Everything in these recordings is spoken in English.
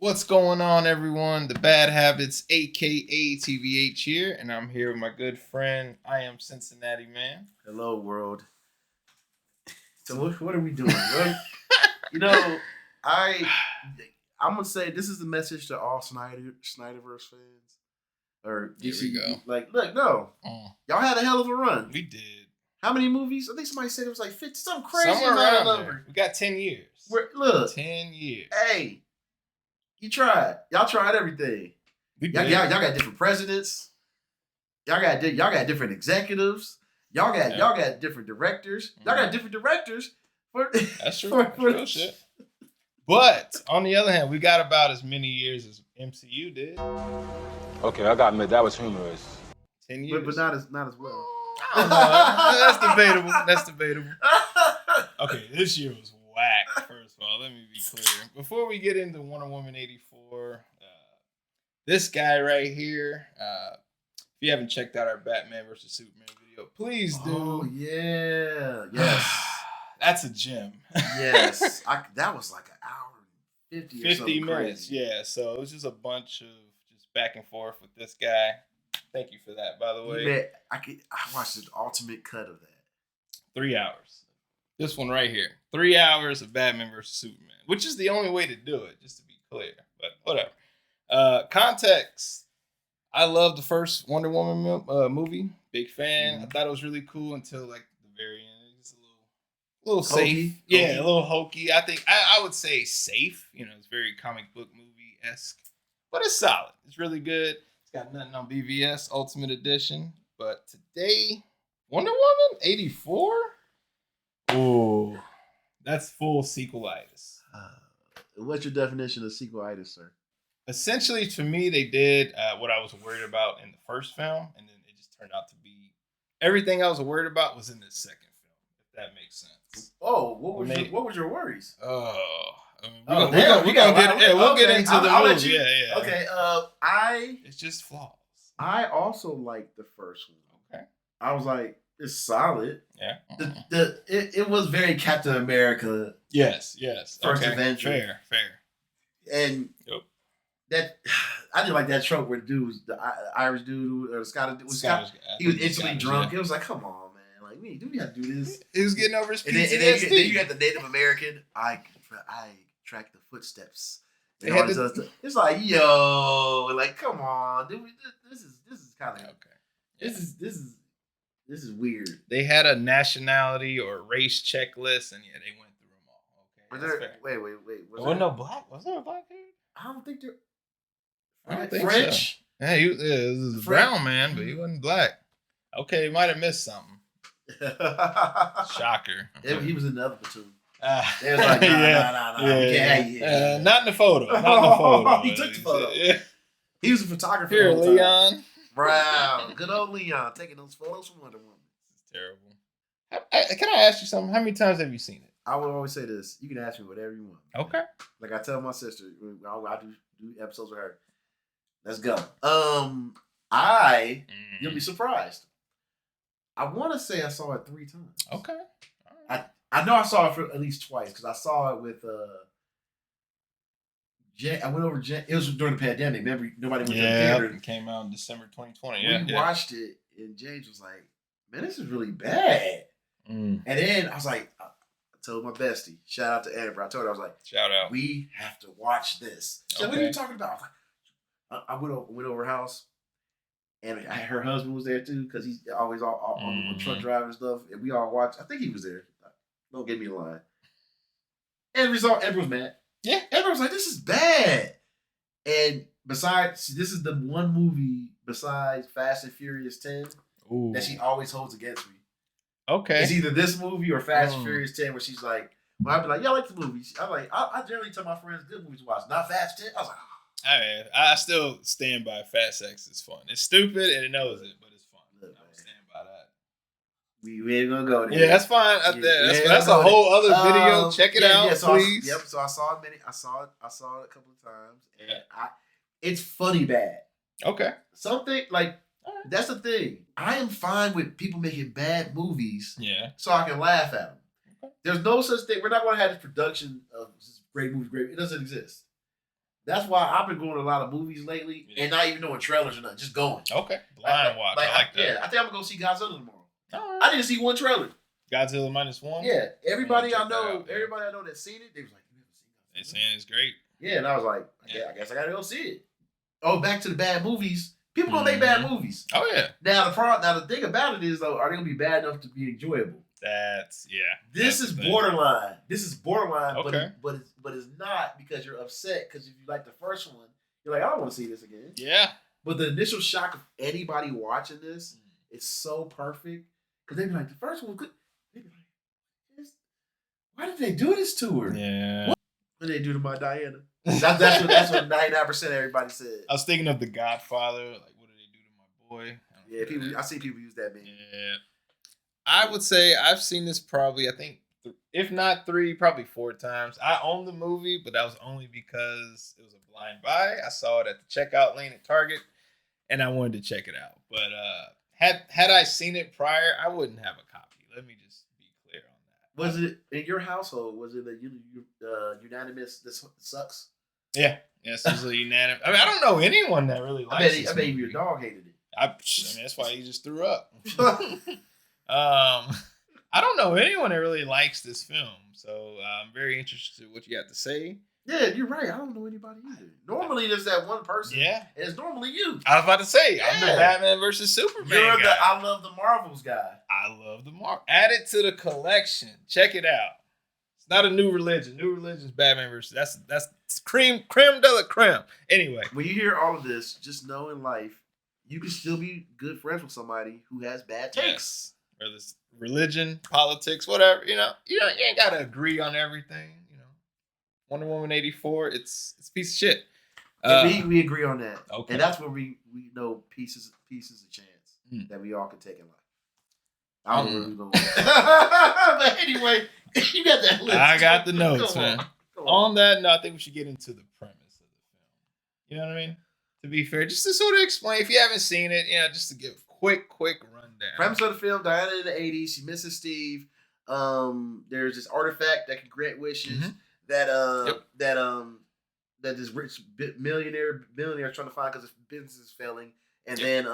What's going on, everyone? The Bad Habits, aka TVH here, and I'm here with my good friend. I am Cincinnati Man. Hello, world. So what are we doing? you know, I I'm gonna say this is the message to all Snyderverse fans or Here we go. Like, look, no, y'all had a hell of a run. We did. How many movies? I think somebody said it was like 50, something crazy Somewhere amount around of there. number. We got 10 years. Look, 10 years. hey, you tried. Y'all tried everything. We did. Y'all got different presidents. Y'all got different executives. Y'all got different directors. Y'all got different directors. That's true. Real shit. But on the other hand, we got about as many years as MCU did. Okay, I gotta admit that was humorous. 10 years, but not as well. I don't know. That's debatable. Okay, this year was whack. First of all, let me be clear. Before we get into Wonder Woman 84, this guy right here. If you haven't checked out our Batman versus Superman video, please do. Oh yeah, yes. That's a gem. Yes, that was like an hour and 50 minutes. crazy. Yeah, so it was just a bunch of just back and forth with this guy. Thank you for that, by the way. I watched the ultimate cut of that. 3 hours. This one right here. 3 hours of Batman versus Superman, which is the only way to do it, just to be clear. But whatever. Context. I love the first Wonder Woman movie. Big fan. I thought it was really cool until like the very end. It's a little safe. Yeah, a little hokey. I think I would say safe. You know, it's very comic book movie-esque. But it's solid. It's really good. It's got nothing on BVS Ultimate Edition. But today, Wonder Woman 84? Ooh. That's full sequelitis. What's your definition of sequelitis, sir? Essentially, for me, they did what I was worried about in the first film, and then it just turned out to be everything I was worried about was in the second film. If that makes sense. Oh, what was your worries? We'll get into the movie. Yeah. Okay. It's just flaws. I also liked the first one. Okay. I was like, it's solid. Yeah. It was very Captain America. Yes. First Avenger. Fair. And that I didn't like that trope where the dude was the Irish dude or the Scottish dude. He was instantly drunk. Yeah. It was like, come on, man. Like, do we have to do this? He was getting over his PTSD. And then you got the Native American. I track the footsteps. It's like, yo, like, come on, dude. This is kind of okay. Yeah. This is weird. They had a nationality or race checklist, and yeah, they went through them all. Okay. Wait. Was there no black? Was there a black dude? I don't think there. I don't think French. So. Yeah, he was a brown man, but he wasn't black. Okay, he might have missed something. Shocker. He was in the other platoon. They was like, nah. Not in the photo. He took the photo. Yeah. He was a photographer. Here, Leon. Brown. Good old Leon taking those photos from Wonder Woman. This is terrible. Can I ask you something? How many times have you seen it? I would always say this. You can ask me whatever you want. Okay. Like I tell my sister, I do episodes with her. Let's go. You'll be surprised. I want to say I saw it 3 times. Okay. Right. I know I saw it for at least twice because I saw it with I went over. It was during the pandemic. Remember, nobody went to the theater. It came out in December 2020. We watched it, and James was like, "Man, this is really bad." And then I was like, I told my bestie, shout out to Amber. I told her, I was like, shout out. We have to watch this. She said, what are you talking about? I was like, I went over her house, and her husband was there too because he's always on the truck driving and stuff. And we all watched. I think he was there. Don't get me a line. Amber was mad. Yeah, Amber was like, this is bad. And besides, this is the one movie besides Fast and Furious 10 that she always holds against me. Okay. It's either this movie or Fast and Furious 10 where she's like, well, I'd be like, yeah, I like the movie. I'm like, I generally tell my friends good movies to watch, not Fast 10. I was like, I still stand by Fast X is fun. It's stupid and it knows it, but it's fun. I stand by that. We ain't gonna go there. Yeah, that's fine. That's a whole other video. Check it out, please. So I saw it. I saw it a couple of times, and it's funny bad. Okay. Something like that's the thing. I am fine with people making bad movies. Yeah. So I can laugh at them. Okay. There's no such thing. We're not going to have this production of great movies. It doesn't exist. That's why I've been going to a lot of movies lately and not even knowing trailers or nothing, just going. Okay, blind watch. I like that. Yeah, I think I'm gonna go see Godzilla tomorrow. Right. I didn't see one trailer. Godzilla -1. Yeah, everybody I know that's seen it, they was like, "You never seen Godzilla?" They saying it's great. Yeah, and I was like, "Yeah, I guess I gotta go see it." Oh, back to the bad movies. People gonna make bad movies. Oh yeah. Now the thing about it is though, are they gonna be bad enough to be enjoyable? This is borderline. This is borderline, okay. but it's not because you're upset because if you like the first one, you're like, I don't want to see this again. Yeah. But the initial shock of anybody watching this is so perfect because they'd be like, the first one good. They'd be like, why did they do this to her? Yeah. What did they do to my Diana? That's what 99% of everybody said. I was thinking of The Godfather. Like, what did they do to my boy? I see people use that meme. Yeah. I would say I've seen this probably, I think, if not 3, probably 4 times. I own the movie, but that was only because it was a blind buy. I saw it at the checkout lane at Target, and I wanted to check it out. But had I seen it prior, I wouldn't have a copy. Let me just be clear on that. Was it in your household? Was it unanimous? This sucks. Yeah, it's usually unanimous. I mean, I don't know anyone that really likes it. I bet your dog hated it. I mean, that's why he just threw up. I don't know anyone that really likes this film, so I'm very interested in what you have to say. Yeah, you're right. I don't know anybody either. Normally, there's that one person. Yeah, and it's normally you. I was about to say, I'm the Batman versus Superman guy. I love the Marvels guy. I love the Marvel. Add it to the collection. Check it out. It's not a new religion. New religion is Batman versus. That's creme de la creme. Anyway, when you hear all of this, just know in life, you can still be good friends with somebody who has bad takes. Yes. Whether it's religion, politics, whatever, you ain't gotta agree on everything. Wonder Woman 84, it's a piece of shit. We agree on that. Okay. And that's where we know pieces of chance that we all can take in life. I don't know where we're going with that. But anyway, you got that list. I got the notes, man. On that note, I think we should get into the premise of the film. You know what I mean? To be fair, just to sort of explain, if you haven't seen it, just to give quick rundown. Premise of the film: Diana in the 80s, she misses Steve. There's this artifact that can grant wishes that this rich millionaire is trying to find because his business is failing, and then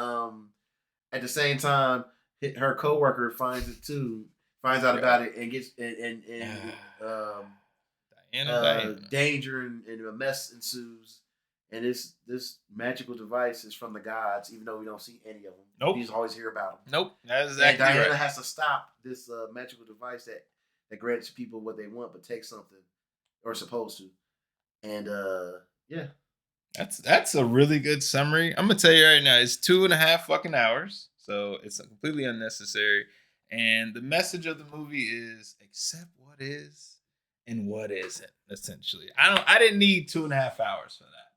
at the same time, her coworker finds out about it, and gets Diana. Danger and a mess ensues. And this magical device is from the gods, even though we don't see any of them. Nope. We just always hear about them. Nope. That's exactly and Diana right. has to stop this magical device that grants people what they want, but takes something, or supposed to. And yeah. That's a really good summary. I'm gonna tell you right now, it's 2.5 fucking hours, so it's completely unnecessary. And the message of the movie is accept what is and what isn't. Essentially, I didn't need 2.5 hours for that.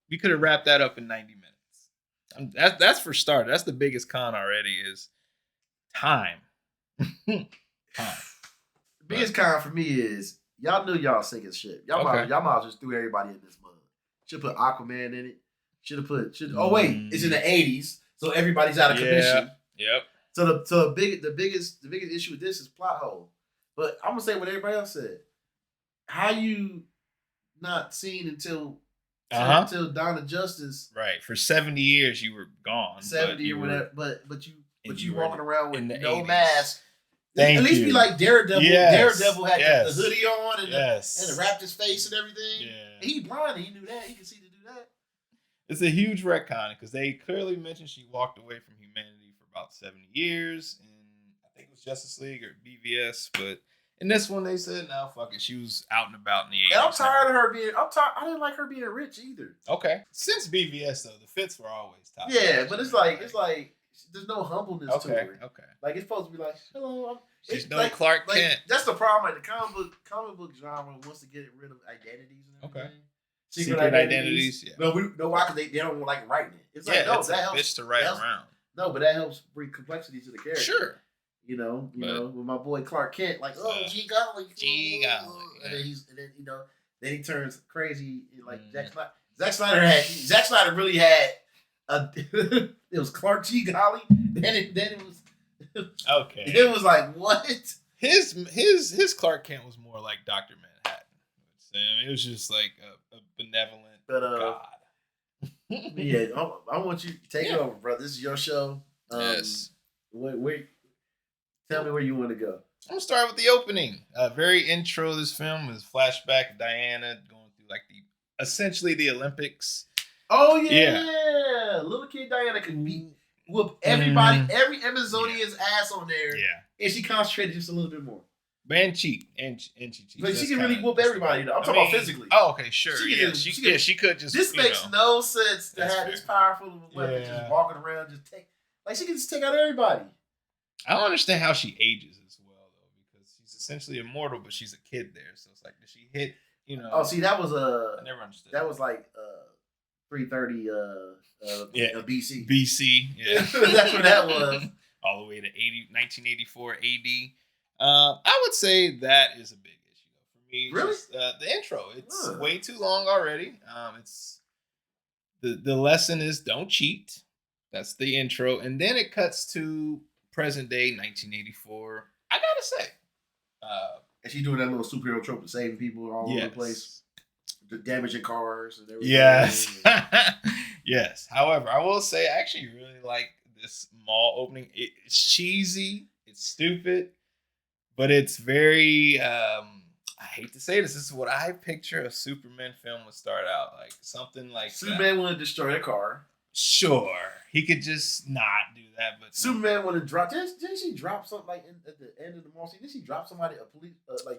We could have wrapped that up in 90 minutes. That's for starters. That's the biggest con already is time. Time. The biggest con for me is y'all knew y'all sinking shit. Y'all might just threw everybody in this mud. Should put Aquaman in it. Oh wait, it's in the 80s, so everybody's out of commission. Yep. So the biggest issue with this is plot hole. But I'm gonna say what everybody else said. How you not seen until Dawn of Justice. Right. For 70 years you were gone. 70 or whatever. But you walking around with no 80s. Mask. At least be like Daredevil. Yes. Daredevil had the hoodie on and the wrapped his face and everything. Yeah. He blind. He knew that. He could see to do that. It's a huge retcon because they clearly mentioned she walked away from humanity for about 70 years. And I think it was Justice League or BVS. But in this one, they said, no, fuck it. She was out and about in the 80s. And I'm tired of her being... I didn't like her being rich either. Okay. Since BVS, though, the fits were always top. Yeah, but it's like... There's no humbleness to her. Okay. Like, it's supposed to be like, hello. She's no Clark Kent. That's the problem. Like, the comic book genre wants to get rid of identities and everything. Okay. Secret identities. Yeah. No, why? Because they don't like writing it. It's like, no, that helps. Bitch to write around. No, but that helps bring complexity to the character. Sure. You know, with my boy Clark Kent, like, G Golly. And then he turns crazy. Like Zack Snyder really had it was Clark G Golly. Then it was okay. It was like what? His Clark Kent was more like Dr. Manhattan. So, I mean, it was just like a benevolent God. Yeah, I want you to take it over, bro. This is your show. Yes. Wait, tell me where you want to go. I'm gonna start with the opening. Very intro of this film is flashback of Diana going through like essentially the Olympics. Oh yeah. Little kid Diana could whoop everybody, every Amazonian's ass on there. Yeah, and she concentrated just a little bit more. And cheat, and she cheats. But she can really whoop everybody. Though. I'm talking about physically. Oh, okay, sure. She could just. This makes no sense to have this powerful of a weapon just walking around, she can just take out everybody. I don't understand how she ages as well though, because she's essentially immortal, but she's a kid there, so it's like, does she hit? Oh, see, that was I never understood. That was like 330 BC. BC, yeah. That's what that was. All the way to 1984 AD. I would say that is a big issue for me. Really? Just, the intro. It's way too long already. It's the lesson is don't cheat. That's the intro, and then it cuts to present day 1984. I gotta say, and she's doing that little superhero trope of saving people all over the place, damaging cars and everything. Yes, yes. However, I will say I actually really like this mall opening. It's cheesy. It's stupid. But it's very, I hate to say this is what I picture a Superman film would start out like. Something like Superman want to destroy a car. Sure. He could just not do that. But Superman want to drop, didn't she drop something like at the end of the mall scene? Did she drop somebody,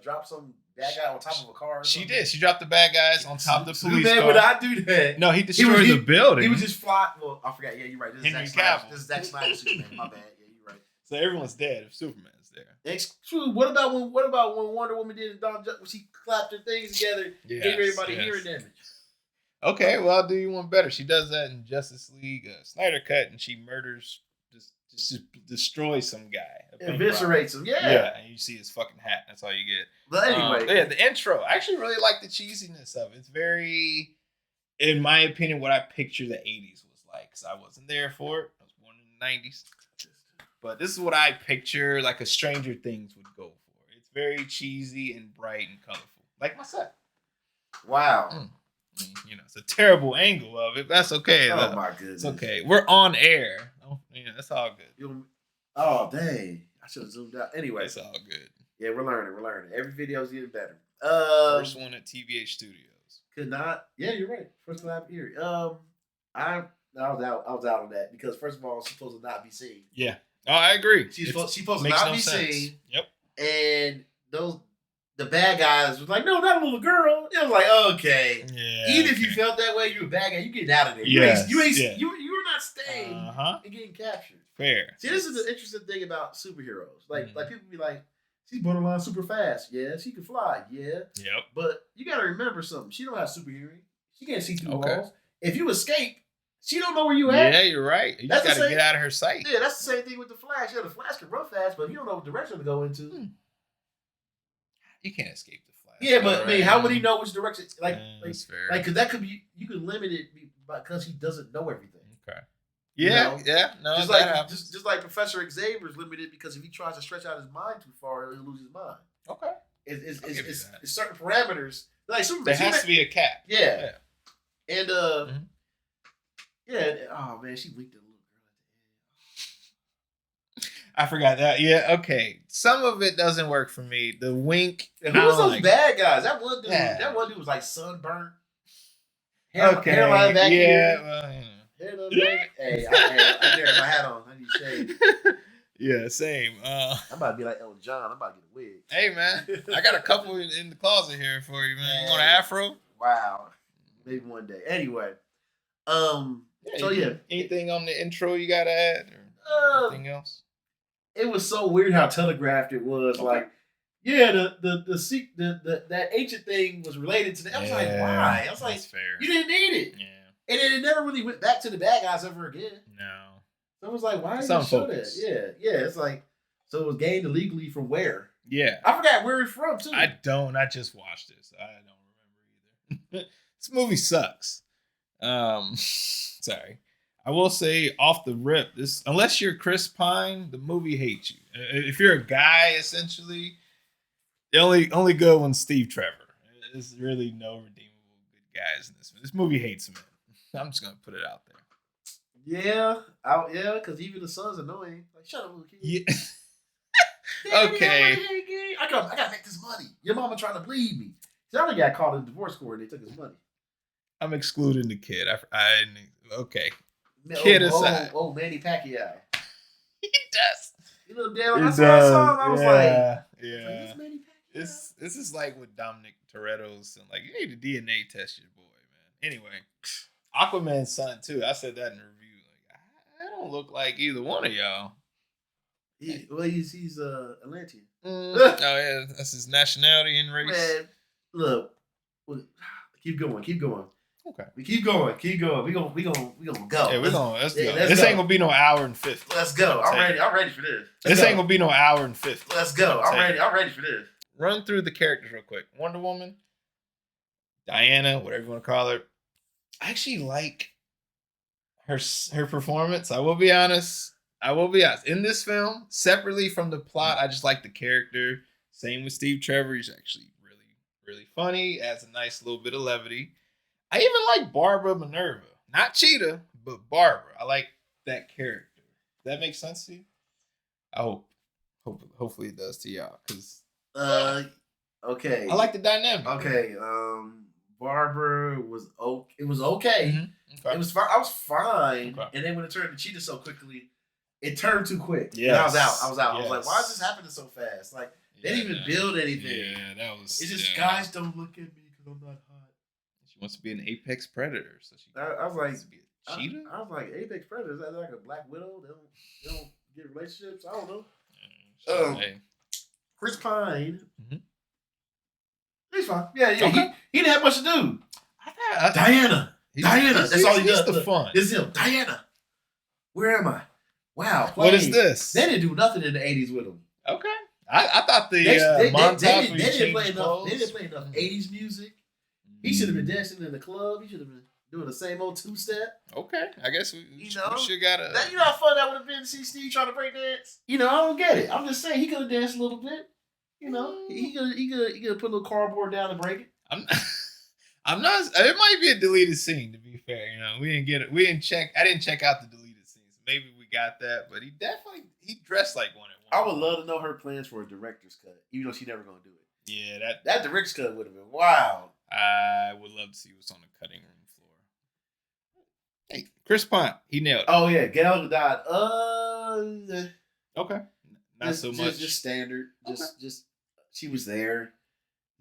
drop some bad guy on top of a car? She did. She dropped the bad guys on top of the police car. Superman would not do that. No, he destroyed the building. He was just fly. Well, I forgot. Yeah, you're right. This Henry Cavill. This is Zack Snyder's Superman. My bad. Yeah, you're right. So everyone's dead if Superman's there. It's true. What about when Wonder Woman did Dawn Justice? When she clapped her things together, gave everybody hearing damage. Okay, well, I'll do you one better. She does that in Justice League Snyder Cut, and she murders, just destroys some guy. Eviscerates him, Yeah, and you see his fucking hat. That's all you get. But anyway. Yeah, the intro. I actually really like the cheesiness of it. It's very, in my opinion, what I picture the 80s was like, because I wasn't there for it. I was born in the 90s. But this is what I picture like a Stranger Things would go for. It's very cheesy and bright and colorful. Like my set. Wow. It's a terrible angle of it. But that's okay. Oh my goodness. It's okay. We're on air. Oh, that's all good. Oh dang! I should have zoomed out. Anyway, it's all good. Yeah, we're learning. Every video's getting better. First one at TVH Studios. Could not. Yeah, you're right. First one out here. I was out on that because first of all, she's supposed to not be seen. Yeah. Oh, I agree. She's supposed to not be seen. Yep. And the bad guys was like, no, not a little girl. It was like, okay. Yeah. Even if you felt that way, you're a bad guy. You get out of there. Yes. You were not staying and getting captured. Fair. See, this is the interesting thing about superheroes. Like people be like, she's borderline super fast. Yeah, she can fly. Yeah. Yep. But you got to remember something. She don't have super hearing. She can't see through walls. If you escape, she don't know where you at. Yeah, you're right. You just got to get out of her sight. Yeah, that's the same thing with the Flash. Yeah, the Flash can run fast, but you don't know what direction to go into. You can't escape the Flash. Yeah, but I mean, how would he know which direction? That's fair. Because that could be, you can limit it because he doesn't know everything. Okay. Yeah, No, just like Professor Xavier's limited because if he tries to stretch out his mind too far, he'll lose his mind. Okay. It's certain parameters. Like Superman. There has to be a cap. Yeah. And yeah. Oh man, she winked at a little girl at the end. I forgot that. Yeah. Okay. Some of it doesn't work for me. The wink. Who was those bad guys? That one dude. Yeah. That one dude was like sunburnt. Hairline back here. Well, Hey, I carry my hat on. I need shade. Yeah, same. I'm about to be like Elton John. I'm about to get a wig. Hey, man. I got a couple in the closet here for you, man. You want an afro? Wow. Maybe one day. Anyway. Anything on the intro you got to add? Or anything else? It was so weird how telegraphed it was. Okay. Like, yeah, that ancient thing was related to that. I was like, why? I was like, fair. You didn't need it. Yeah. And then it never really went back to the bad guys ever again. No. So I was like, why did you show that? Yeah. It's like, so it was gained illegally from where? Yeah. I forgot where it's from, too. I just watched it, so I don't remember either. This movie sucks. Sorry. I will say off the rip, unless you're Chris Pine, the movie hates you. If you're a guy, essentially, the only good one's Steve Trevor. There's really no redeemable good guys in this. This movie hates men. I'm just gonna put it out there. Yeah, because even the son's annoying. Like, shut up, little kid. Yeah. Daddy, Okay. I gotta make this money. Your mama trying to bleed me. See, I only got caught in the divorce court and they took his money. I'm excluding the kid. Okay. Kid aside. Oh, Manny Pacquiao. He does. You know, damn, when I saw him, I was like, yeah. Manny Pacquiao? This is like with Dominic Toretto's and like you need to DNA test your boy, man. Anyway, Aquaman's son too. I said that in the review. Like, I don't look like either one of y'all. He's Atlantean. Oh yeah, that's his nationality and race. Man, look, keep going. Okay, we keep going. We gonna go. Yeah, we're gonna. Let's go. Let's This go. ain't gonna be no hour and 50. Let's go. I'm ready for this. This ain't gonna be no hour and 50. Let's go. I'm ready for this. Run through the characters real quick. Wonder Woman, Diana, whatever you want to call her. I actually like her performance. I will be honest. In this film, separately from the plot, I just like the character. Same with Steve Trevor. He's actually really, really funny. Adds a nice little bit of levity. I even like Barbara Minerva. Not Cheetah, but Barbara. I like that character. Does that make sense to you? I hope. Hopefully it does to y'all. Cause okay. I like the dynamic. Okay. Barbara was okay. It was okay. Mm-hmm. Okay. It was fine. I was fine. Okay. And then when it turned to Cheetah so quickly, it turned too quick. Yes. And I was out. Yes. I was like, why is this happening so fast? Like, they didn't even build anything. Yeah, that was. It's just guys don't look at me because I'm not hot. She wants to be an apex predator, so she. I was like, wants to be a cheetah. I was like, apex predator. Is that like a Black Widow? They don't get relationships. I don't know. Hey. Chris Pine. Mm-hmm. He's fine. Yeah. Okay. He didn't have much to do. Diana. That's all he does. The fun. This is him. Diana. Where am I? Wow. What is this? They didn't do nothing in the 80s with him. Okay. I thought the montage they didn't play enough 80s music. He should have been dancing in the club. He should have been doing the same old two-step. Okay. I guess we should got a... You know how fun that would have been to see Steve trying to break dance? You know, I don't get it. I'm just saying he could have danced a little bit. You know, he could put a little cardboard down and break it. I'm not. It might be a deleted scene. To be fair, you know, we didn't get it. We didn't check. I didn't check out the deleted scenes. Maybe we got that, but he dressed like one at one. I would love to know her plans for a director's cut, even though she's never gonna do it. Yeah, that director's cut would have been wild. I would love to see what's on the cutting room floor. Hey, Chris Pine, he nailed it. Oh yeah, Gal Gadot. Okay, not so much. Just standard. Okay. Just she was there.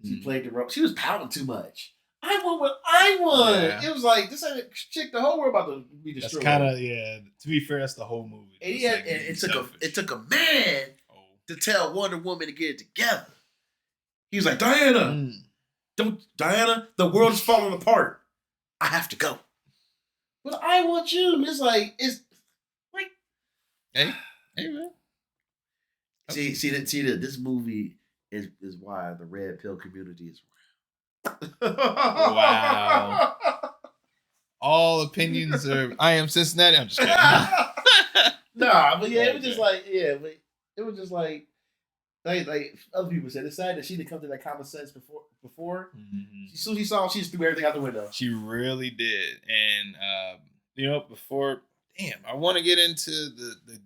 She played the role. She was pouting too much. I want what I want. Yeah. It was like this ain't a chick. The whole world about to be destroyed. That's kind of To be fair, that's the whole movie. And it took a man to tell Wonder Woman to get it together. He was like, Diana, Diana, the world is falling apart. I have to go. But I want you. It's like hey man. See that this movie is why the red pill community is. Wow. All opinions are I am Cincinnati. I'm just kidding. Nah, but yeah, it was just like, but it was just like other people said. It's sad that she didn't come to that common sense before. Mm-hmm. She saw she just threw everything out the window. She really did. And before I want to get into the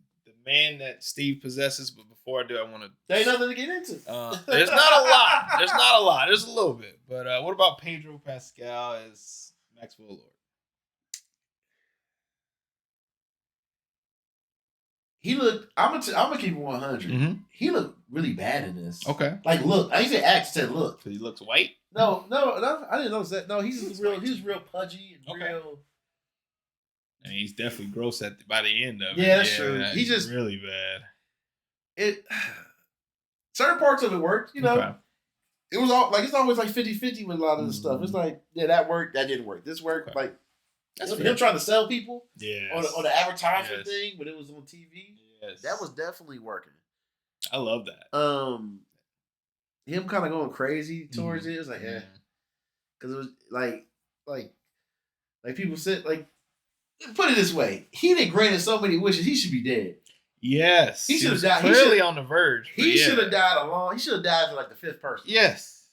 man that Steve possesses, but before I do, I want to. There ain't nothing to get into. There's not a lot. There's a little bit. But what about Pedro Pascal as Maxwell Lord? He looked. I'm gonna keep it 100. Mm-hmm. He looked really bad in this. Okay. Like look, I didn't say act. Said look. So he looks white. No, I didn't notice that. No, he's real. He was real pudgy and real. And he's definitely gross by the end of it. Yeah, that's true. He's just really bad. Certain parts of it worked, you know. Okay. It was all like it's always like 50-50 with a lot of the stuff. It's like, that worked, that didn't work. This worked. Okay. Like that's him trying to sell people on the advertisement thing, but it was on TV. Yes. That was definitely working. I love that. Him kind of going crazy towards it. It was like, because it was like people said, like, put it this way: he did granted so many wishes. He should be dead. Yes, he should have died. Clearly on the verge. He should have died He should have died for like the fifth person. Yes,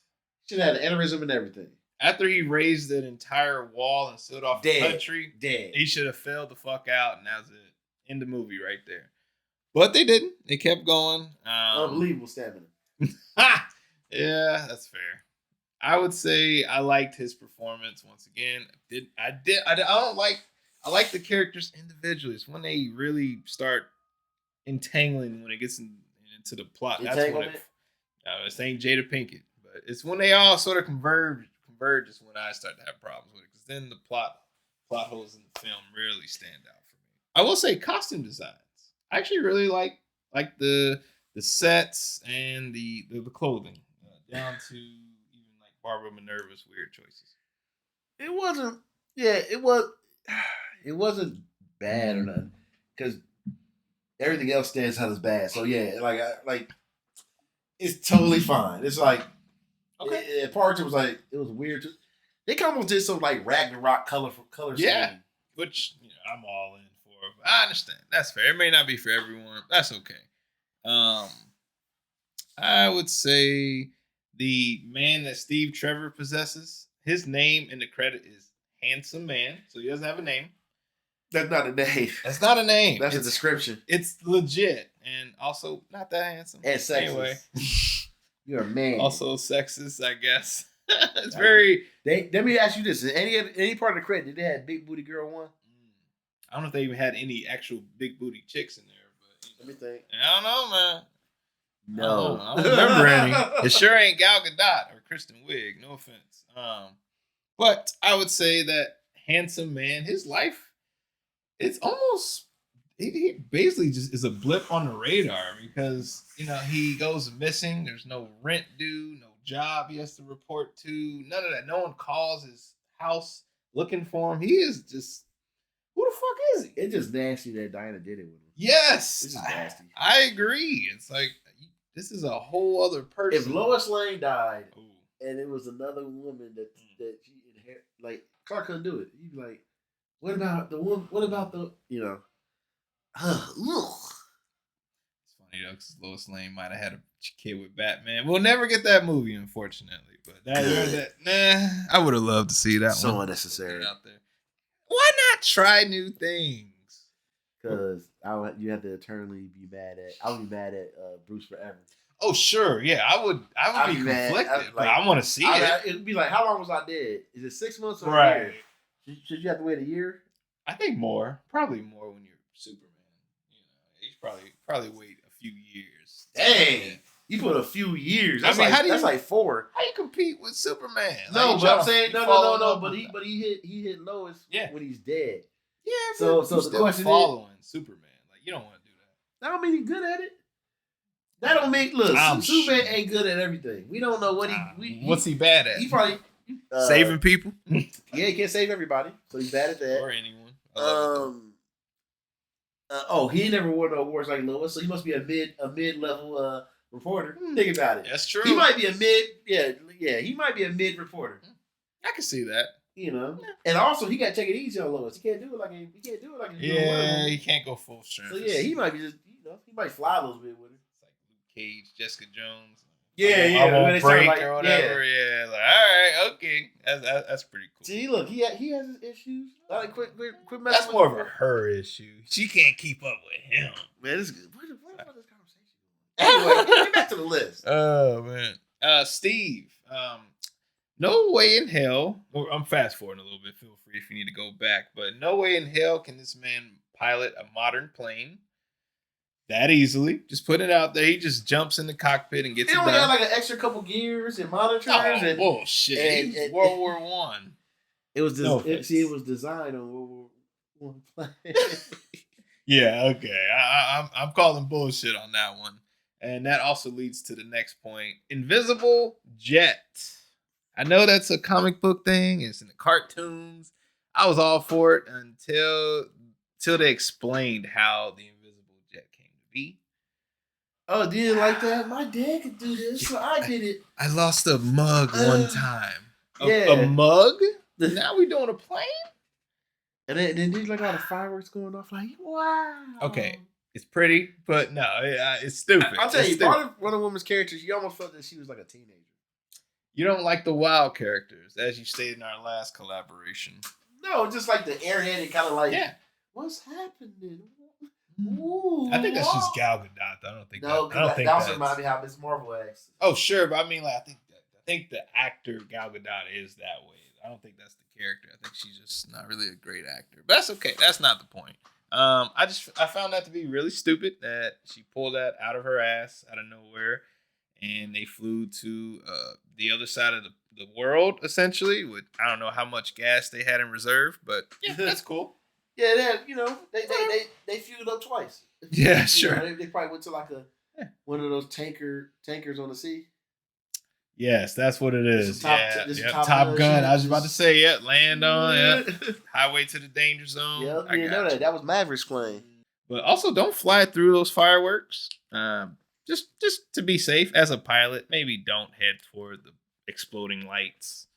Should have had an aneurysm and everything. After he raised an entire wall and stood off the country, he should have fell the fuck out, and that was it. End the movie right there. But they didn't. They kept going. Unbelievable stamina. Yeah, that's fair. I would say I liked his performance once again. I like the characters individually. It's when they really start entangling when it gets into the plot. That's when it's ain't Jada Pinkett, but it's when they all sort of converge is when I start to have problems with it, because then the plot holes in the film really stand out for me. I will say costume designs. I actually really like the sets and the clothing, down to even like Barbara Minerva's weird choices. It wasn't bad or nothing, because everything else stands out as bad. So yeah, like it's totally fine. It's like, okay. At parts it was weird. They almost did some like Ragnarok color scheme. Which I'm all in for. But I understand. That's fair. It may not be for everyone. That's okay. I would say the man that Steve Trevor possesses, his name in the credit is Handsome Man, so he doesn't have a name. That's not a name. That's not a name. That's a description. It's legit, and also not that handsome. And sexist. Anyway, you're a man. Also sexist, I guess. It's very. Let me ask you this: in any part of the credit, did they have Big Booty Girl 1? I don't know if they even had any actual big booty chicks in there, but let me think. I don't know, man. No, I don't remember any. It sure ain't Gal Gadot or Kristen Wiig. No offense. But I would say that Handsome Man, his life, it's almost he basically just is a blip on the radar, because he goes missing. There's no rent due, no job he has to report to, none of that. No one calls his house looking for him. He is just, who the fuck is he? It's just nasty that Diana did it with him. Yes, this is nasty. I agree. It's like, this is a whole other person. If Lois Lane died, and it was another woman that she inherited, like Clark couldn't do it. He'd be like, what about the woman? What about the It's funny though, because Lois Lane might have had a kid with Batman. We'll never get that movie, unfortunately. But I would have loved to see that so one. unnecessary Out there. Why not try new things? Because you have to eternally be mad at. I would be mad at Bruce forever. Oh sure, yeah, I would be conflicted, but I want to see it. It'd be like, how long was I dead? Is it 6 months or a year? Should you have to wait a year? I think more, probably more when you're Superman. You probably wait a few years. Dang, you put a few years. That's that's like 4. How you compete with Superman? No, but I'm saying no. But he hit Lois when he's dead. Yeah, so the question following Superman, like, you don't want to do that. That don't mean he's good at it. That don't make Superman ain't good at everything. We don't know what what's he bad at? He probably saving people. Yeah, he can't save everybody, so he's bad at that. Or anyone. He never won no awards like Lois, so he must be a mid-level reporter. Think about it. That's true. He might be a he might be a mid reporter. I can see that. And also he got to take it easy on Lois. He can't do it like he can't go full strength. So yeah, he might be just he might fly a little bit with it. It's like Luke Cage, Jessica Jones. I won't break or whatever. Yeah, like, all right, okay, that's pretty cool. See, look, he has his issues. Like, quit messing. That's more of her issue. She can't keep up with him. Man, this is good. What about this conversation? Anyway, get back to the list. Oh man, Steve. No way in hell. I'm fast forwarding a little bit. Feel free if you need to go back, but no way in hell can this man pilot a modern plane that easily. Just put it out there. He just jumps in the cockpit and gets it done. He only got like an extra couple gears and monitors. Oh, bullshit. And World War One. It was it was designed on World War One plane. Yeah, okay. I'm calling bullshit on that one. And that also leads to the next point. Invisible Jet. I know that's a comic book thing. It's in the cartoons. I was all for it until they explained how the Invisible Jet came to be. Oh, didn't like that? My dad could do this, so I did it. I lost a mug one time. A mug? Now we doing a plane? And then there's like all the fireworks going off. Like, wow. Okay. It's pretty, but no, it's stupid. I'll tell you, part of Wonder Woman's character, she almost felt that she was like a teenager. You don't like the wild characters, as you stated in our last collaboration. No, just like the airheaded kind of like, Yeah. What's happening? Ooh, I think that's just Gal Gadot. I don't think that also reminds me how Miss Marvel acts. Oh, sure, but I mean, like, I think the actor Gal Gadot is that way. I don't think that's the character. I think she's just not really a great actor. But that's okay. That's not the point. I found that to be really stupid that she pulled that out of her ass out of nowhere, and they flew to the other side of the world essentially. With I don't know how much gas they had in reserve, but yeah, that's cool. Yeah, they fueled up twice. Yeah, sure. They probably went to like one of those tankers on the sea. Yes, that's what it is. Top Gun. I was about to say, land on, highway to the danger zone. Yeah, I didn't know that. That was Maverick's plane. But also, don't fly through those fireworks. Just to be safe as a pilot, maybe don't head toward the exploding lights.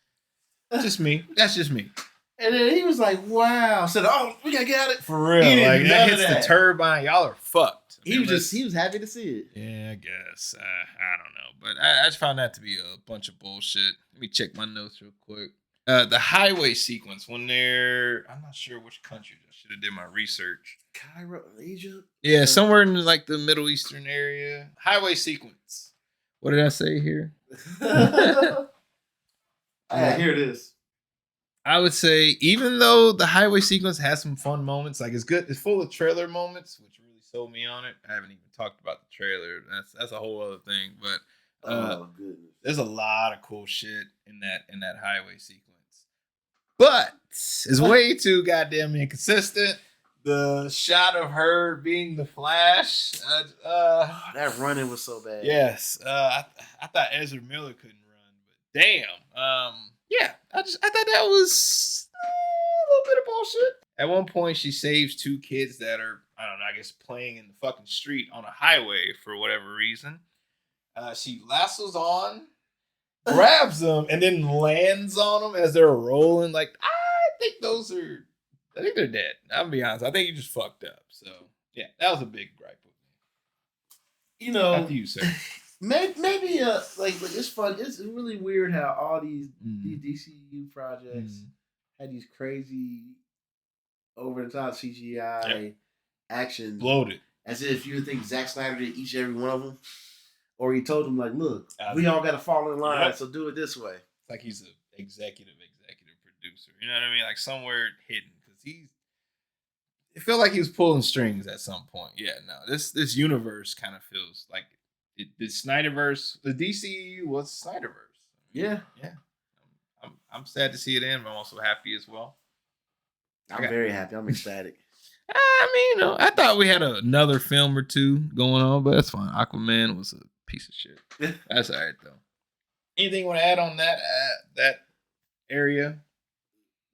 Just me. That's just me. And then he was like, "Wow!" I said, "Oh, we gotta get out of it for real." Like that hits the turbine. Y'all are fucked. He was happy to see it. Yeah, I guess. I don't know, but I just found that to be a bunch of bullshit. Let me check my notes real quick. The highway sequence when I'm not sure which country. I should have did my research. Cairo, Egypt. Yeah, somewhere in like the Middle Eastern area. Highway sequence. What did I say here? Here it is. I would say, even though the highway sequence has some fun moments, like it's good, it's full of trailer moments, which really sold me on it. I haven't even talked about the trailer. That's a whole other thing. But there's a lot of cool shit in that highway sequence. But it's way too goddamn inconsistent. The shot of her being the Flash. That running was so bad. Yes. I thought Ezra Miller couldn't run, but damn. Yeah, I thought that was a little bit of bullshit. At one point, she saves two kids that are, I don't know, I guess playing in the fucking street on a highway for whatever reason. She lassos on, grabs them, and then lands on them as they're rolling. Like, I think they're dead. I'll be honest. I think you just fucked up. So, yeah, that was a big gripe with me. You know, after you, sir. Maybe like it's fun. It's really weird how all these DCU projects had these crazy over the top CGI action bloated, as if you would think Zack Snyder did each and every one of them, or he told them like, "Look, we all got to fall in line, so do it this way." It's like he's an executive producer. You know what I mean? Like somewhere hidden because it felt like he was pulling strings at some point. Yeah, no, this universe kind of feels like. The Snyderverse, the DCU was Snyderverse. Yeah. I'm sad to see it end, but I'm also happy as well. I'm very happy. I'm ecstatic. I mean, I thought we had another film or two going on, but that's fine. Aquaman was a piece of shit. That's all right though. Anything you want to add on that area?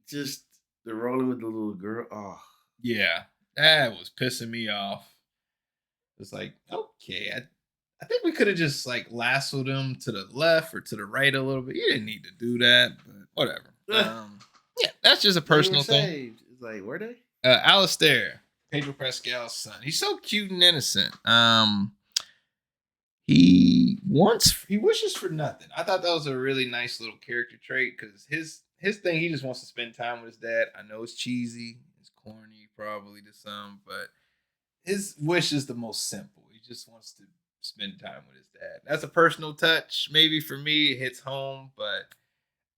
Just the rolling with the little girl. Oh, yeah, that was pissing me off. It's like, okay, I think we could have just like lassoed him to the left or to the right a little bit. You didn't need to do that, but whatever. Yeah, that's just a personal thing. It's like, were they? Alistair, Pedro Pascal's son. He's so cute and innocent. He wishes for nothing. I thought that was a really nice little character trait because his thing, he just wants to spend time with his dad. I know it's cheesy, it's corny probably to some, but his wish is the most simple. He just wants to spend time with his dad. That's a personal touch. Maybe for me, it hits home, but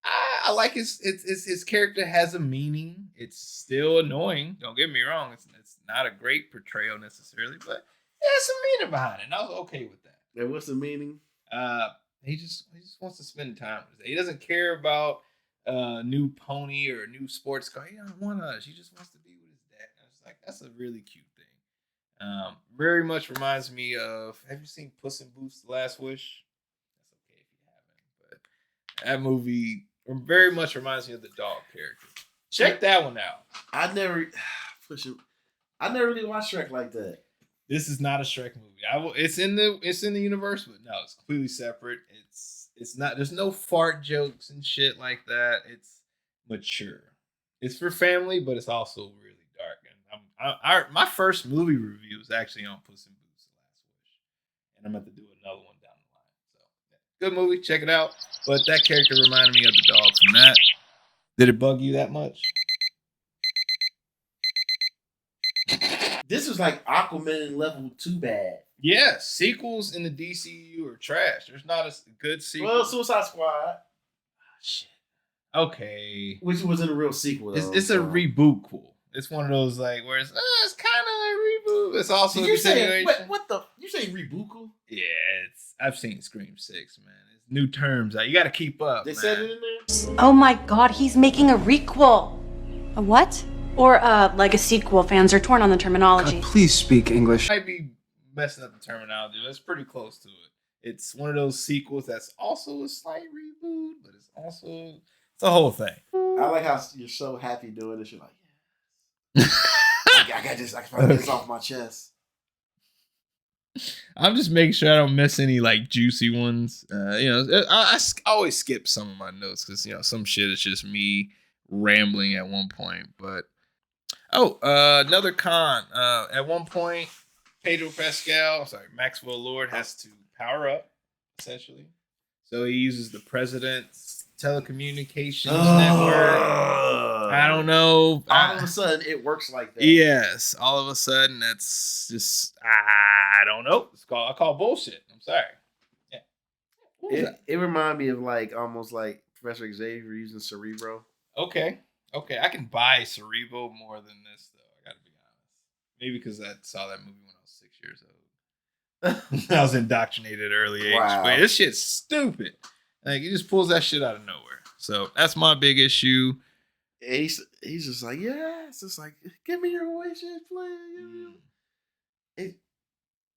I like his character has a meaning. It's still annoying. Don't get me wrong. It's not a great portrayal necessarily, but it has some meaning behind it. And I was okay with that. And what's the meaning? He just wants to spend time with his dad. He doesn't care about a new pony or a new sports car. He doesn't want us. He just wants to be with his dad. And I was like, that's a really cute thing. Very much reminds me of. Have you seen Puss in Boots: The Last Wish? That's okay if you haven't, but that movie very much reminds me of the dog character. Check that one out. I never really watched Shrek like that. This is not a Shrek movie. It's in the universe, but no, it's completely separate. It's not. There's no fart jokes and shit like that. It's mature. It's for family, but it's also really dark. And my first movie review is actually on Puss in Boots: The Last Wish, and I'm about to do another one down the line. So, yeah. Good movie. Check it out. But that character reminded me of the dog from that. Did it bug you that much? This was like Aquaman level 2 bad. Yeah, sequels in the DCU are trash. There's not a good sequel. Well, Suicide Squad. Shit. Okay. Which wasn't a real sequel, though. It's a reboot cool. It's one of those like where it's kind of a reboot. It's also a continuation. What the? You say reboot cool? Yeah, I've seen Scream 6, man. It's new terms. You got to keep up. They said it in there? Oh my god, he's making a requel. A what? Or like a sequel. Fans are torn on the terminology. Please speak English. Might be messing up the terminology. That's pretty close to it. It's one of those sequels that's also a slight reboot, but it's also the whole thing. I like how you're so happy doing this. You're like, yeah. I got this. I can finally get this off my chest. I'm just making sure I don't miss any like juicy ones. I always skip some of my notes because some shit is just me rambling at one point. But another con. At one point, Maxwell Lord has to power up essentially. So he uses the president's telecommunications network. I don't know. All of a sudden, it works like that. Yes, all of a sudden, that's just I don't know. I call bullshit. I'm sorry. Yeah. It reminded me of like almost like Professor Xavier using Cerebro. Okay. I can buy Cerebro more than this though. I gotta be honest. Maybe because I saw that movie when I was 6 years old. I was indoctrinated at an early age. Wow. But this shit's stupid. Like he just pulls that shit out of nowhere. So that's my big issue. And he's just like, yeah, it's just like, give me your wishes, please.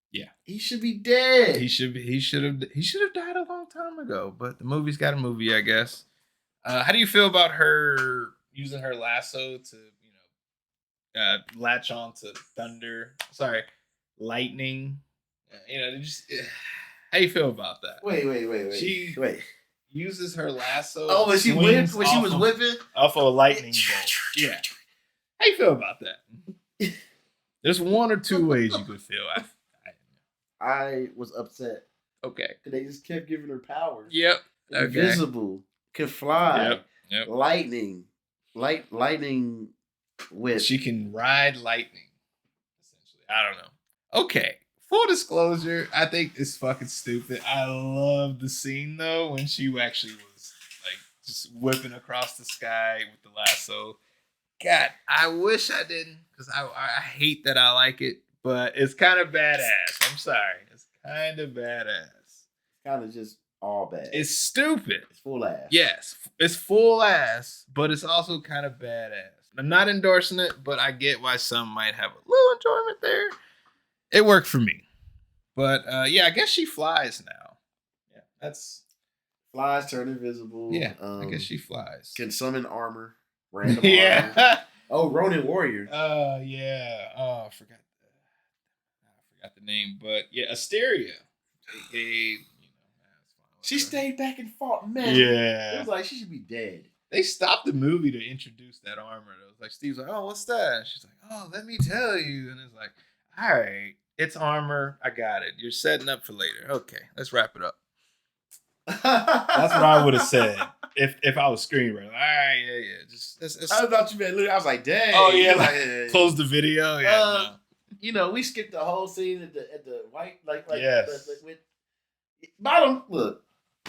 Yeah, he should be dead. He should have died a long time ago. But the movie's got a movie, I guess. How do you feel about her using her lasso to, latch on to lightning? How do you feel about that? Wait. She uses her lasso. Oh, when she was whipping off of a lightning bolt. Yeah. How you feel about that? There's one or two ways you could feel. I was upset. Okay. They just kept giving her powers. Yep. Okay. Invisible, can fly. Yep. Lightning whip. She can ride lightning. Essentially, I don't know. Okay. Full disclosure, I think it's fucking stupid. I love the scene though when she actually was like just whipping across the sky with the lasso. God, I wish I didn't because I hate that I like it, but it's kind of badass. I'm sorry, it's kind of badass. Kind of just all bad. It's stupid. It's full ass. Yes, it's full ass, but it's also kind of badass. I'm not endorsing it, but I get why some might have a little enjoyment there. It worked for me. But I guess she flies now. Yeah, that's flies, turn invisible. Yeah, I guess she flies. Can summon armor. Random yeah. armor. Oh, Ronin Warrior. Yeah. Oh, I forgot the name, but yeah, Asteria. She stayed back and fought. Man, yeah. It was like she should be dead. They stopped the movie to introduce that armor. It was like Steve's like, "Oh, what's that?" She's like, "Oh, let me tell you." And it's like, "All right, it's armor. I got it. You're setting up for later. Okay, let's wrap it up." That's what I would have said if I was screenwriter. All right, yeah. Just I thought you meant. I was like, "Dang." Oh yeah, close the video. Yeah. No. We skipped the whole scene at the white yes. With bottom. Look,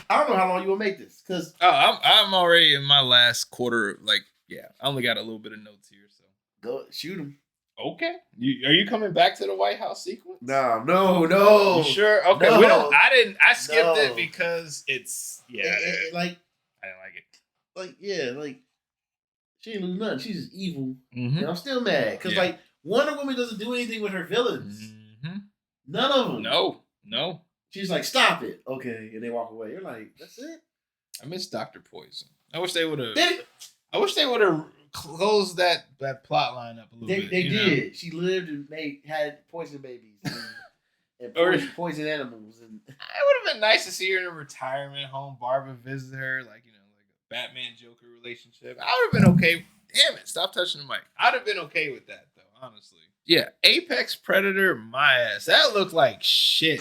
I don't know how long you will make this because I'm already in my last quarter. Like, yeah, I only got a little bit of notes here, so go shoot him. Okay, are you coming back to the White House sequence? No. You sure? Okay, no. I skipped it because it's I didn't like it. She didn't lose nothing. She's just evil, mm-hmm. and I'm still mad because Wonder Woman doesn't do anything with her villains. Mm-hmm. None of them. No. She's like, stop it. Okay, and they walk away. You're like, that's it. I miss Dr. Poison. I wish they would have closed that plot line up a little bit. They did. She lived and had poison babies and poison animals. And it would have been nice to see her in a retirement home. Barbara visit her, like a Batman Joker relationship. I would have been okay. Damn it! Stop touching the mic. I'd have been okay with that though, honestly. Yeah, Apex Predator, my ass. That looked like shit.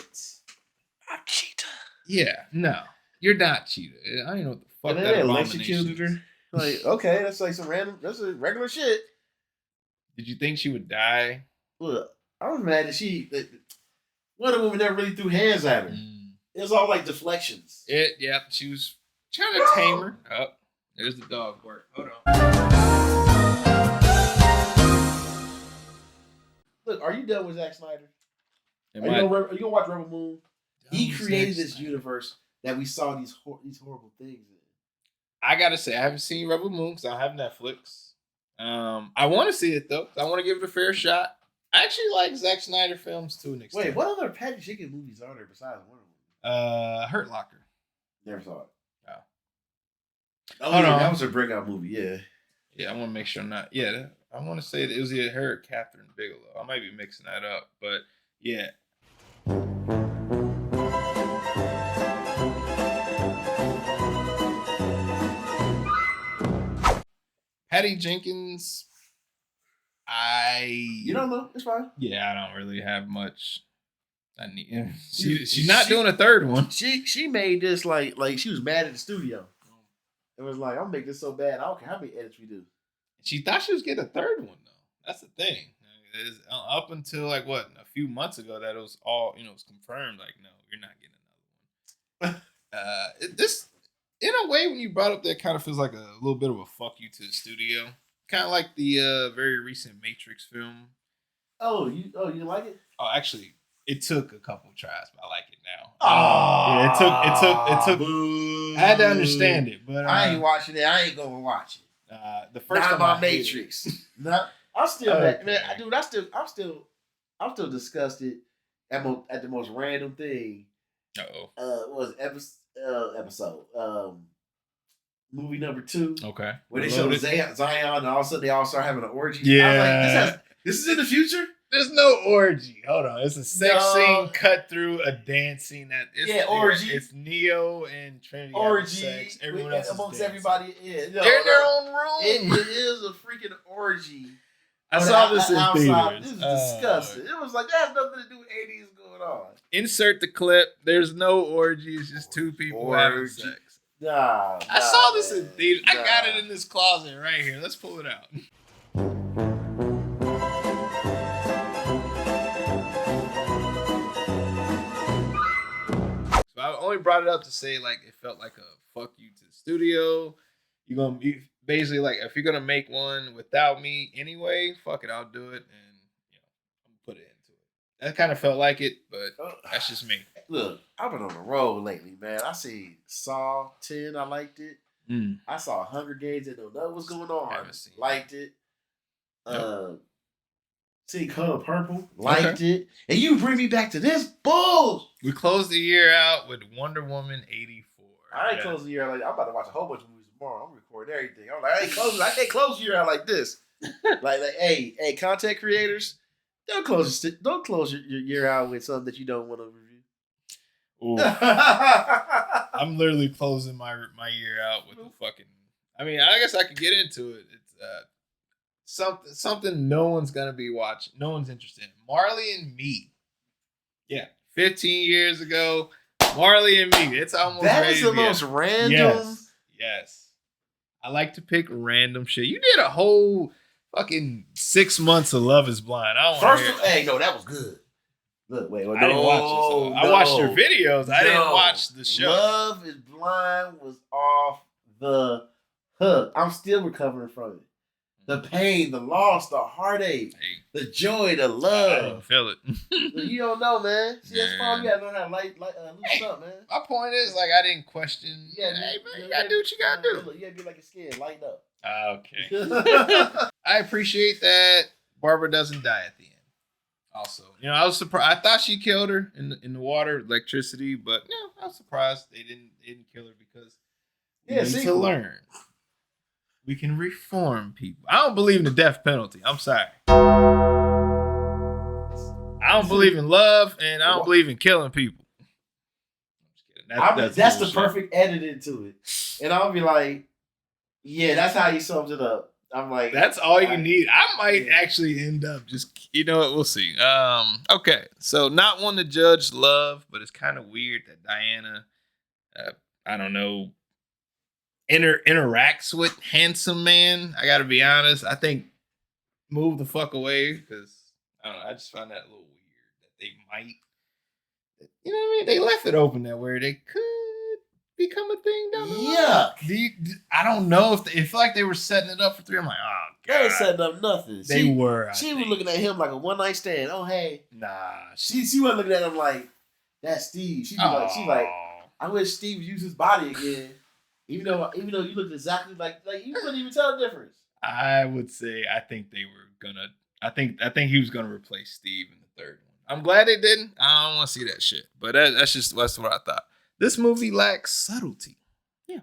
I'm Cheetah. Yeah, no. You're not Cheetah. I don't even know what the fuck And that then they abomination electrocuted is. her. Like, okay, that's like some random. That's a regular shit. Did you think she would die? Look, I was mad that Wonder Woman never really threw hands at her. It was all like deflections. Yep. She was trying to tame her. Oh, there's the dog bark. Hold on. Look, are you done with Zack Snyder? Am Are you gonna watch Rebel Moon? He with created Zack this Snyder? universe that we saw these horrible things in. I gotta say, I haven't seen Rebel Moon because I have Netflix. I want to see it though. I want to give it a fair shot. I actually like Zack Snyder films to an extent. Wait, what other Patty Jenkins movies are there besides Wonder Woman? Hurt Locker. Never saw it. Oh, Hold yeah, on. That was a breakout movie. Yeah. Yeah, I want to make sure I'm not. Yeah, I want to say that it was either her or Catherine Bigelow. I might be mixing that up, but yeah. Patty Jenkins, You don't know? It's fine. Yeah, I don't really have much. I need. She's not doing a third one. She made this like she was mad at the studio. It was like, I'll make this so bad. I don't care how many edits we do. She thought she was getting a third one though. That's the thing. It's up until like what a few months ago that it was all it was confirmed. Like, no, you're not getting another one. This, in a way, when you brought up that, kind of feels like a little bit of a fuck you to the studio. Kind of like the very recent Matrix film. Oh, you like it? Oh, actually, it took a couple tries, but I like it now. Oh, yeah, it took. Boo. I had to understand it, but I ain't watching it. I ain't gonna watch it. The first Not time about I Matrix. No, I'm still Okay. man, dude. I'm still disgusted at the most random thing. Uh-oh. What was episode? Movie number 2. Okay. Where they show Zion, and all of a sudden they all start having an orgy. Yeah. I was like, this is in the future. There's no orgy. Hold on. It's a sex scene cut through a dance scene. Orgy. It's Neo and Trinity Orgy. having sex. Everyone else amongst is everybody. Yeah, they're in their own room. It is a freaking orgy. I saw this in outside. theaters. This is disgusting. It was like, that has nothing to do with 80s going on. Insert the clip. There's no orgy. It's just two people having sex. I saw this in theaters. I got it in this closet right here. Let's pull it out. So I only brought it up to say, like, it felt like a fuck you to the studio. You're gonna be basically like, if you're gonna make one without me anyway, fuck it, I'll do it, and I'm gonna put it into it. That kind of felt like it, but that's just me. Look, I've been on the road lately, man. I see Saw 10, I liked it. I saw Hunger Games, didn't know what's going on. Liked it. See Color Purple, liked it. And you bring me back to this bull. We closed the year out with Wonder Woman 84. I ain't closing the year like that. I'm about to watch a whole bunch of movies tomorrow. I'm recording everything. I'm like, I can't close the year out like this. like, hey, content creators, don't close your year out with something that you don't want to review. I'm literally closing my year out with the fucking. I mean, I guess I could get into it. It's something no one's gonna be watching. No one's interested in. Marley and Me. Yeah, 15 years ago, Marley and Me. It's almost that ready is to the be most out. random. Yes. I like to pick random shit. You did a whole fucking 6 months of Love Is Blind. I don't hey, no, that was good. Look, wait, I didn't watch it. So I watched your videos. I didn't watch the show. Love Is Blind was off the hook. I'm still recovering from it. The pain, the loss, the heartache, the joy, the love. I didn't feel it. You don't know, man. See, that's fine. You gotta learn how to loosen up, man. My point is, like, I didn't question. Hey, man, you gotta do what you gotta do. You gotta be like your skin, lighten up. Okay. I appreciate that Barbara doesn't die at the end. Also, I was surprised. I thought she killed her in the water, electricity, but I was surprised they didn't kill her because we need to learn. We can reform people. I don't believe in the death penalty. I'm sorry. I don't believe in love, and I don't believe in killing people. That's the perfect editing to it. And I'll be like, yeah, that's how he sums it up. I'm like, that's all you need. I might actually end up just, what, we'll see. Okay, so not one to judge love, but it's kind of weird that Diana, I don't know, interacts with handsome man. I gotta be honest. I think move the fuck away because I don't know. I just find that a little weird that they might. You know what I mean? They left it open that where they could become a thing down the line. I don't know if they feel like they were setting it up for 3. I'm like, oh god, they ain't setting up nothing. They were. She was looking at him like a one night stand. Oh hey, nah. She wasn't looking at him like that's Steve. She like, I wish Steve would use his body again. Even though you looked exactly like you couldn't even tell the difference. I would say I think they were gonna. I think he was gonna replace Steve in the 3rd one. I'm glad they didn't. I don't want to see that shit. But that's what I thought. This movie lacks subtlety. Yeah,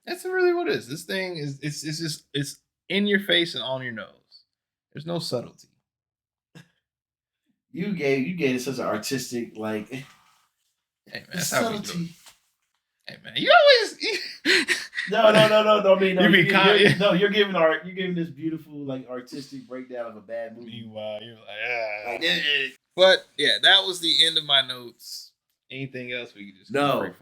that's really what it is. This thing is it's in your face and on your nose. There's no subtlety. You gave it such an artistic like. Hey man, that's how we do it. Hey man, you always No. I mean, you're giving giving this beautiful like artistic breakdown of a bad movie. Meanwhile, you're like, But yeah, that was the end of my notes. Anything else we could just no.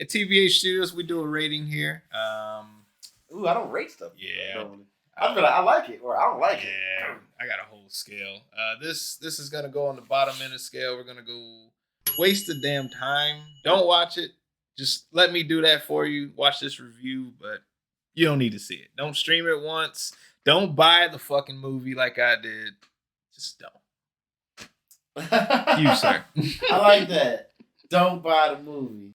At TVH Studios, we do a rating here. Ooh, I don't rate stuff. Yeah. I like it or I don't like it. Yeah, I got a whole scale. This is gonna go on the bottom end of the scale. We're gonna go waste the damn time. Don't watch it. Just let me do that for you. Watch this review, but you don't need to see it. Don't stream it once. Don't buy the fucking movie like I did. Just don't. You, sir. I like that. Don't buy the movie.